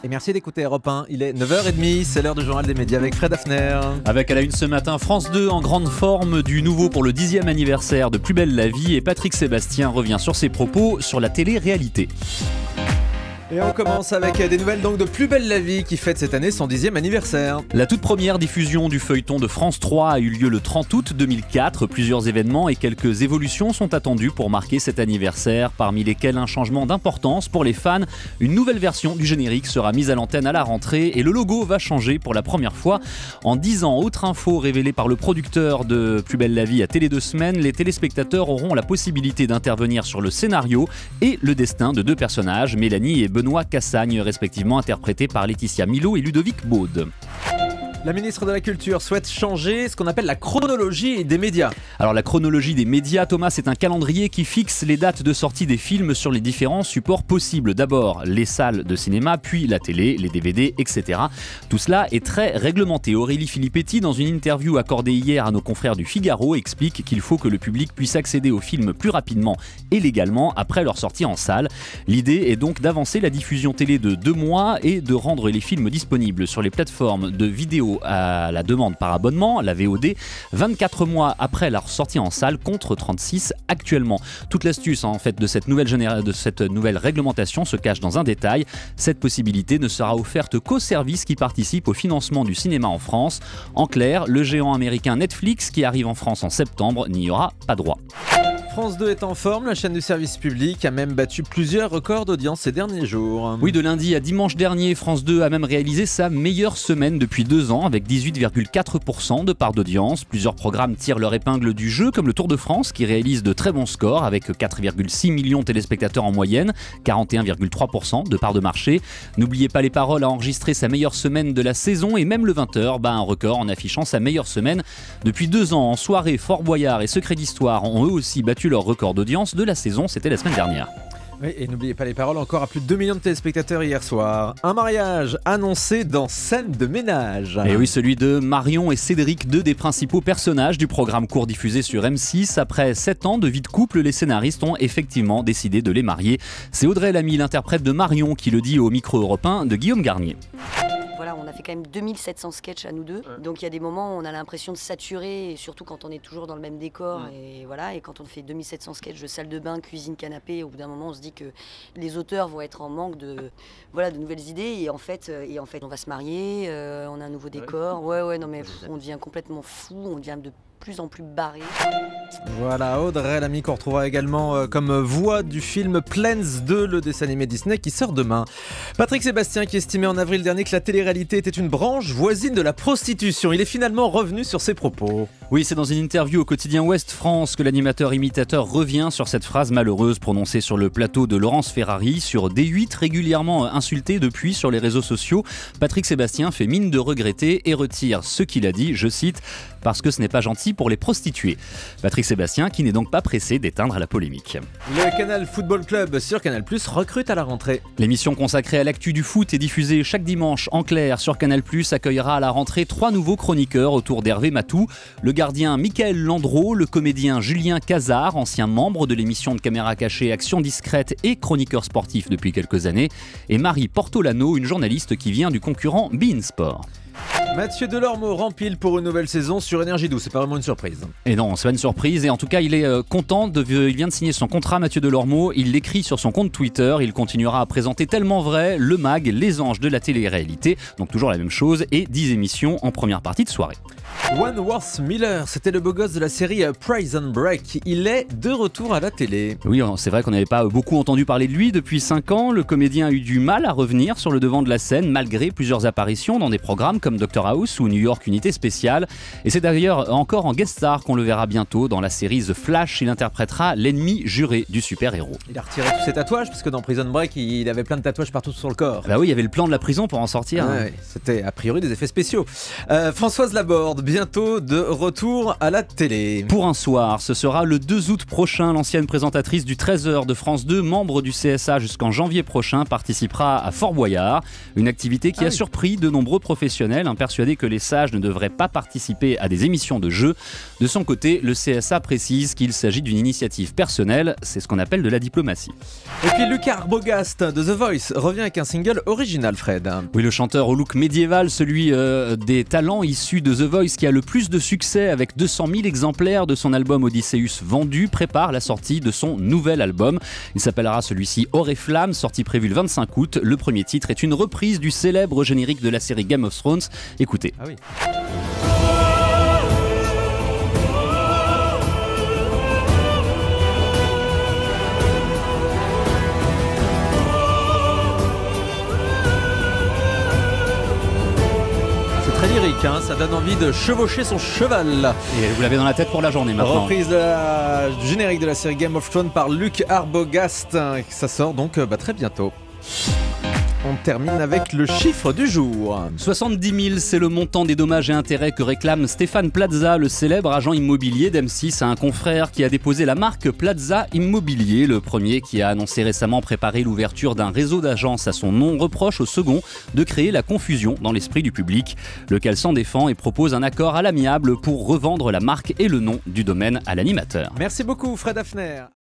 Et merci d'écouter Europe 1. Il est 9h30, c'est l'heure du journal des médias avec Fred Hafner. Avec à la une ce matin, France 2 en grande forme, du nouveau pour le 10e anniversaire de Plus belle la vie, et Patrick Sébastien revient sur ses propos sur la télé-réalité. Et on commence avec des nouvelles donc de Plus belle la vie qui fête cette année son 10e anniversaire. La toute première diffusion du feuilleton de France 3 a eu lieu le 30 août 2004. Plusieurs événements et quelques évolutions sont attendus pour marquer cet anniversaire, parmi lesquels un changement d'importance pour les fans. Une nouvelle version du générique sera mise à l'antenne à la rentrée et le logo va changer pour la première fois en 10 ans. Autre info révélée par le producteur de Plus belle la vie à Télé 2 Semaines, les téléspectateurs auront la possibilité d'intervenir sur le scénario et le destin de deux personnages, Mélanie et Benoît Cassagne, respectivement interprétés par Laetitia Milo et Ludovic Baude. La ministre de la Culture souhaite changer ce qu'on appelle la chronologie des médias. Alors la chronologie des médias, Thomas, c'est un calendrier qui fixe les dates de sortie des films sur les différents supports possibles. D'abord les salles de cinéma, puis la télé, les DVD, etc. Tout cela est très réglementé. Aurélie Filippetti, dans une interview accordée hier à nos confrères du Figaro, explique qu'il faut que le public puisse accéder aux films plus rapidement et légalement après leur sortie en salle. L'idée est donc d'avancer la diffusion télé de 2 mois et de rendre les films disponibles sur les plateformes de vidéo à la demande par abonnement, la VOD, 24 mois après leur sortie en salle contre 36 actuellement. Toute l'astuce en fait de cette nouvelle réglementation se cache dans un détail. Cette possibilité ne sera offerte qu'aux services qui participent au financement du cinéma en France. En clair, le géant américain Netflix, qui arrive en France en septembre, n'y aura pas droit. France 2 est en forme, la chaîne du service public a même battu plusieurs records d'audience ces derniers jours. Oui, de lundi à dimanche dernier, France 2 a même réalisé sa meilleure semaine depuis 2 ans avec 18,4% de part d'audience. Plusieurs programmes tirent leur épingle du jeu, comme le Tour de France qui réalise de très bons scores avec 4,6 millions de téléspectateurs en moyenne, 41,3% de part de marché. N'oubliez pas les paroles a enregistré sa meilleure semaine de la saison et même le 20h bat un record en affichant sa meilleure semaine depuis 2 ans. En soirée, Fort Boyard et Secret d'Histoire ont eux aussi battu leur record d'audience de la saison, c'était la semaine dernière. Oui, et n'oubliez pas les paroles, encore à plus de 2 millions de téléspectateurs hier soir. Un mariage annoncé dans Scène de ménage. Et oui, celui de Marion et Cédric, 2 des principaux personnages du programme court diffusé sur M6. Après 7 ans de vie de couple, les scénaristes ont effectivement décidé de les marier. C'est Audrey Lamy, l'interprète de Marion, qui le dit au micro européen de Guillaume Garnier. Voilà, on a fait quand même 2700 sketchs à nous deux, donc il y a des moments où on a l'impression de saturer, et surtout quand on est toujours dans le même décor, et voilà, et quand on fait 2700 sketchs de salle de bain, cuisine, canapé, au bout d'un moment on se dit que les auteurs vont être en manque de nouvelles idées, et en fait on va se marier, on a un nouveau décor, non mais on devient complètement fou, on devient de plus en plus barré. Voilà, Audrey Lamy qu'on retrouvera également comme voix du film Planes 2, le dessin animé Disney qui sort demain. Patrick Sébastien qui estimait en avril dernier que la télé-réalité était une branche voisine de la prostitution. Il est finalement revenu sur ses propos. Oui, c'est dans une interview au quotidien Ouest France que l'animateur imitateur revient sur cette phrase malheureuse prononcée sur le plateau de Laurence Ferrari sur D8, régulièrement insulté depuis sur les réseaux sociaux. Patrick Sébastien fait mine de regretter et retire ce qu'il a dit, je cite, parce que ce n'est pas gentil pour les prostituées. Patrick Sébastien qui n'est donc pas pressé d'éteindre la polémique. Le Canal Football Club sur Canal+ recrute à la rentrée. L'émission consacrée à l'actu du foot est diffusée chaque dimanche en clair sur Canal+, accueillera à la rentrée 3 nouveaux chroniqueurs autour d'Hervé Matou, le gardien Mickaël Landreau, le comédien Julien Cazard, ancien membre de l'émission de caméra cachée Action discrète et chroniqueur sportif depuis quelques années, et Marie Portolano, une journaliste qui vient du concurrent beIN Sport. Mathieu Delormeau rempile pour une nouvelle saison sur Énergie 12, c'est pas vraiment une surprise. Et non, c'est pas une surprise, et en tout cas il est content, il vient de signer son contrat Mathieu Delormeau, il l'écrit sur son compte Twitter, il continuera à présenter Tellement Vrai, Le Mag, Les Anges de la télé-réalité, donc toujours la même chose, et 10 émissions en première partie de soirée. Wentworth Miller, c'était le beau gosse de la série Prison Break. Il est de retour à la télé. Oui, c'est vrai qu'on n'avait pas beaucoup entendu parler de lui depuis 5 ans. Le comédien a eu du mal à revenir sur le devant de la scène malgré plusieurs apparitions dans des programmes comme Dr House ou New York Unité Spéciale. Et c'est d'ailleurs encore en guest star qu'on le verra bientôt dans la série The Flash. Il interprétera l'ennemi juré du super-héros. Il a retiré tous ses tatouages parce que dans Prison Break, il avait plein de tatouages partout sur le corps. Bah oui, il y avait le plan de la prison pour en sortir. Ouais, c'était a priori des effets spéciaux. Françoise Laborde, bientôt de retour à la télé. Pour un soir, ce sera le 2 août prochain. L'ancienne présentatrice du 13h de France 2, membre du CSA jusqu'en janvier prochain, participera à Fort Boyard. Une activité qui a surpris de nombreux professionnels, persuadés persuadé que les sages ne devraient pas participer à des émissions de jeux. De son côté, le CSA précise qu'il s'agit d'une initiative personnelle, c'est ce qu'on appelle de la diplomatie. Et puis Lucas Arbogast de The Voice revient avec un single original, Fred. Oui, le chanteur au look médiéval, celui des talents issus de The Voice qui a le plus de succès avec 200 000 exemplaires de son album Odysseus vendus, prépare la sortie de son nouvel album. Il s'appellera celui-ci Oriflamme, sortie prévue le 25 août. Le premier titre est une reprise du célèbre générique de la série Game of Thrones. Écoutez. Ah oui. Très lyrique, hein, ça donne envie de chevaucher son cheval. Et vous l'avez dans la tête pour la journée maintenant. Reprise du générique de la série Game of Thrones par Luc Arbogast. Ça sort donc très bientôt. On termine avec le chiffre du jour. 70 000, c'est le montant des dommages et intérêts que réclame Stéphane Plaza, le célèbre agent immobilier d'M6, à un confrère qui a déposé la marque Plaza Immobilier. Le premier, qui a annoncé récemment préparer l'ouverture d'un réseau d'agences à son nom, reproche au second de créer la confusion dans l'esprit du public. Lequel s'en défend et propose un accord à l'amiable pour revendre la marque et le nom du domaine à l'animateur. Merci beaucoup Fred Hafner.